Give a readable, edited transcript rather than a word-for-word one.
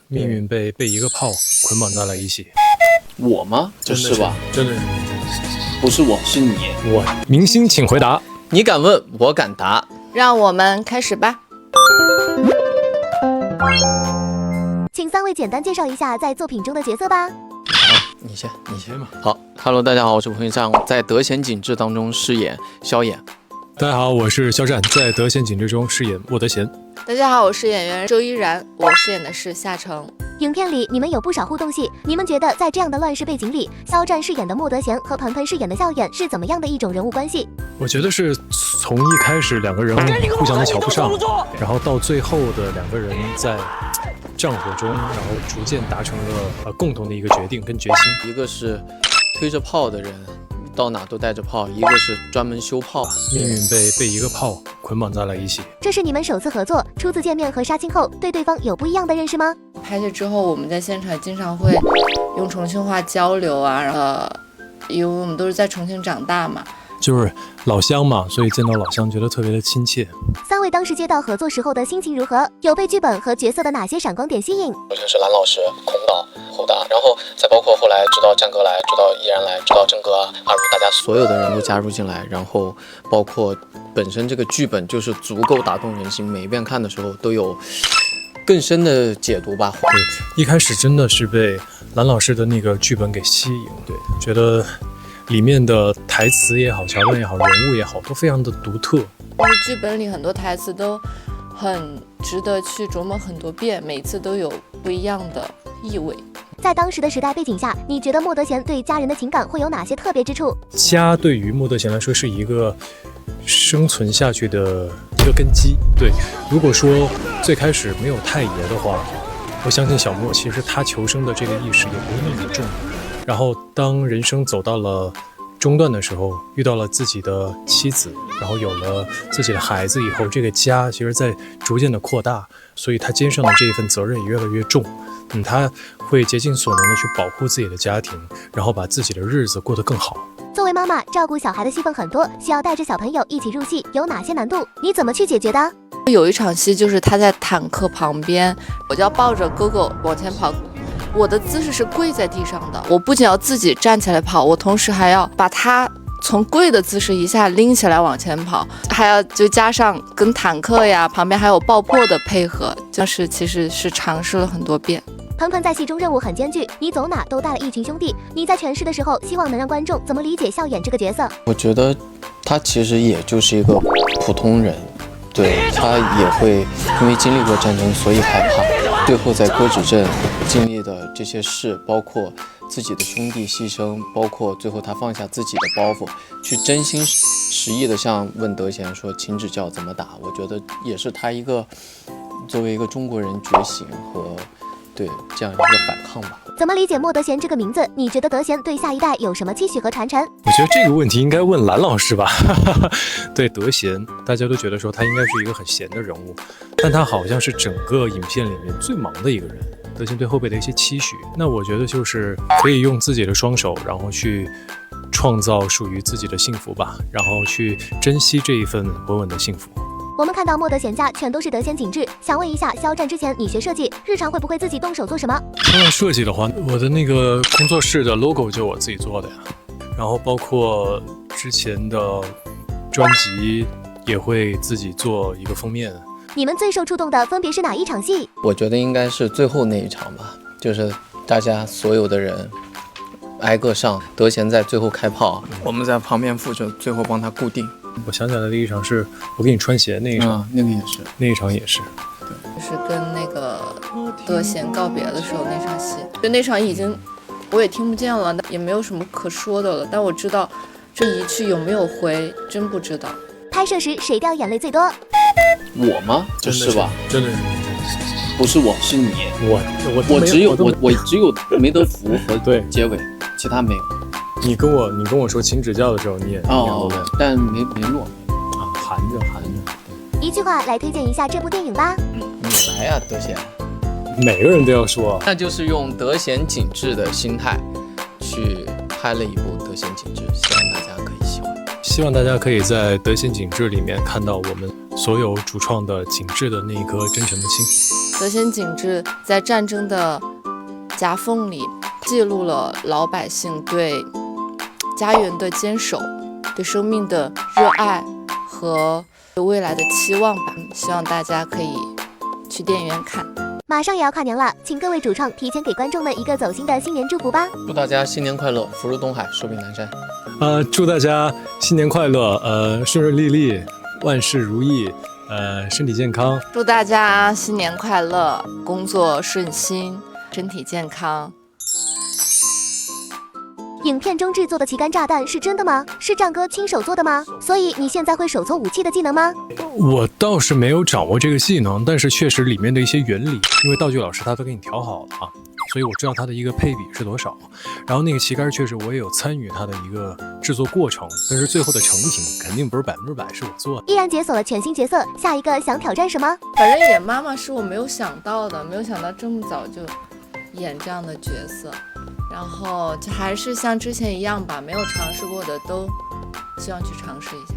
命运被一个炮捆绑在了一起。我吗？不是吧？真的是，不是我，是你。我。明星请回答。你敢问，我敢答。让我们开始吧。请3位简单介绍一下在作品中的角色吧。你先吧。好 ，Hello， 大家好，我是彭昱畅，在《德贤景致》当中饰演萧衍。大家好，我是肖战，在《德贤景致》中饰演莫德贤。大家好，我是演员周依然，我饰演的是夏承。影片里你们有不少互动戏，你们觉得在这样的乱世背景里，肖战饰演的莫德贤和盆盆饰演的萧衍是怎么样的一种人物关系？我觉得是从一开始两个人互相都瞧不上，然后到最后的两个人在战火中，然后逐渐达成了共同的一个决定跟决心。一个是推着炮的人，到哪都带着炮；一个是专门修炮。命运被一个炮捆绑在了一起。这是你们首次合作，初次见面和杀青后，对对方有不一样的认识吗？拍摄之后，我们在现场经常会用重庆话交流啊，因为我们都是在重庆长大嘛。就是老乡嘛，所以见到老乡觉得特别的亲切。3位当时接到合作时候的心情如何？有被剧本和角色的哪些闪光点吸引？首先是蓝老师、孔导、侯导，然后再包括后来知道战哥来，知道依然来，知道郑哥、阿如，大家所有的人都加入进来，然后包括本身这个剧本就是足够打动人心，每一遍看的时候都有更深的解读吧。对，一开始真的是被蓝老师的那个剧本给吸引，对，觉得里面的台词也好，桥段也好，人物也好，都非常的独特。剧本里很多台词都很值得去琢磨很多遍，每次都有不一样的意味。在当时的时代背景下，你觉得莫德贤对家人的情感会有哪些特别之处？家对于莫德贤来说是一个生存下去的一个根基。对，如果说最开始没有太爷的话，我相信小莫其实他求生的这个意识也不会那么重。然后当人生走到了中段的时候，遇到了自己的妻子，然后有了自己的孩子以后，这个家其实在逐渐的扩大，所以他肩上的这一份责任也越来越重。他会竭尽所能的去保护自己的家庭，然后把自己的日子过得更好。作为妈妈，照顾小孩的戏份很多，需要带着小朋友一起入戏，有哪些难度？你怎么去解决的？有一场戏就是他在坦克旁边，我就要抱着哥哥往前跑。我的姿势是跪在地上的，我不仅要自己站起来跑，我同时还要把他从跪的姿势一下拎起来往前跑，还要就加上跟坦克呀旁边还有爆破的配合，就是其实是尝试了很多遍。盆盆在戏中任务很艰巨，你走哪都带了一群兄弟，你在诠释的时候，希望能让观众怎么理解萧衍这个角色？我觉得他其实也就是一个普通人，对，他也会因为经历过战争，所以害怕。最后在割指镇经历的这些事，包括自己的兄弟牺牲，包括最后他放下自己的包袱，去真心实意的向问德贤说请指教怎么打。我觉得也是他一个作为一个中国人觉醒和对这样一个反抗吧。怎么理解莫德贤这个名字？你觉得德贤对下一代有什么期许和传承？我觉得这个问题应该问蓝老师吧。对，德贤，大家都觉得说他应该是一个很闲的人物，但他好像是整个影片里面最忙的一个人。德贤对后辈的一些期许，那我觉得就是可以用自己的双手，然后去创造属于自己的幸福吧，然后去珍惜这一份稳稳的幸福。我们看到莫德贤家全都是德贤景致，想问一下肖战，之前你学设计，日常会不会自己动手做什么？说到设计的话，我的那个工作室的 logo 就我自己做的呀，然后包括之前的专辑也会自己做一个封面。你们最受触动的分别是哪一场戏？我觉得应该是最后那一场吧，就是大家所有的人挨个上，德贤在最后开炮，我们在旁边负责最后帮他固定。我想起来的第一场是我给你穿鞋那一场，那个也是，那一场也是，就是跟那个德贤告别的时候那场戏，就那场已经我也听不见了，也没有什么可说的了，但我知道这一去有没有回，真不知道。拍摄时谁掉眼泪最多？我吗？不是吧？真的是，不是我，是你。我只有梅德福和对结尾，其他没有。你跟我说请指教的时候，你也但没落啊，含着。一句话来推荐一下这部电影吧。你来呀，德贤。每个人都要说，那就是用德贤景致的心态去拍了一部德贤景致，希望大家可以喜欢。希望大家可以在德贤景致里面看到我们所有主创的景致的那一颗真诚的心。德贤景致在战争的夹缝里记录了老百姓对家园的坚守，对生命的热爱和对未来的期望吧。希望大家可以去电影院看。马上也要跨年了，请各位主创提前给观众们一个走心的新年祝福吧。祝大家新年快乐，福如东海，寿比南山。祝大家新年快乐，顺顺利利，万事如意，身体健康。祝大家新年快乐，工作顺心，身体健康。影片中制作的旗杆炸弹是真的吗？是战哥亲手做的吗？所以你现在会手做武器的技能吗？我倒是没有掌握这个技能，但是确实里面的一些原理，因为道具老师他都给你调好了啊，所以我知道它的一个配比是多少。然后那个旗杆确实我也有参与它的一个制作过程，但是最后的成品肯定不是100%是我做的。依然解锁了全新角色，下一个想挑战什么？反正演妈妈是我没有想到的，没有想到这么早就演这样的角色。然后就还是像之前一样吧，没有尝试过的都希望去尝试一下。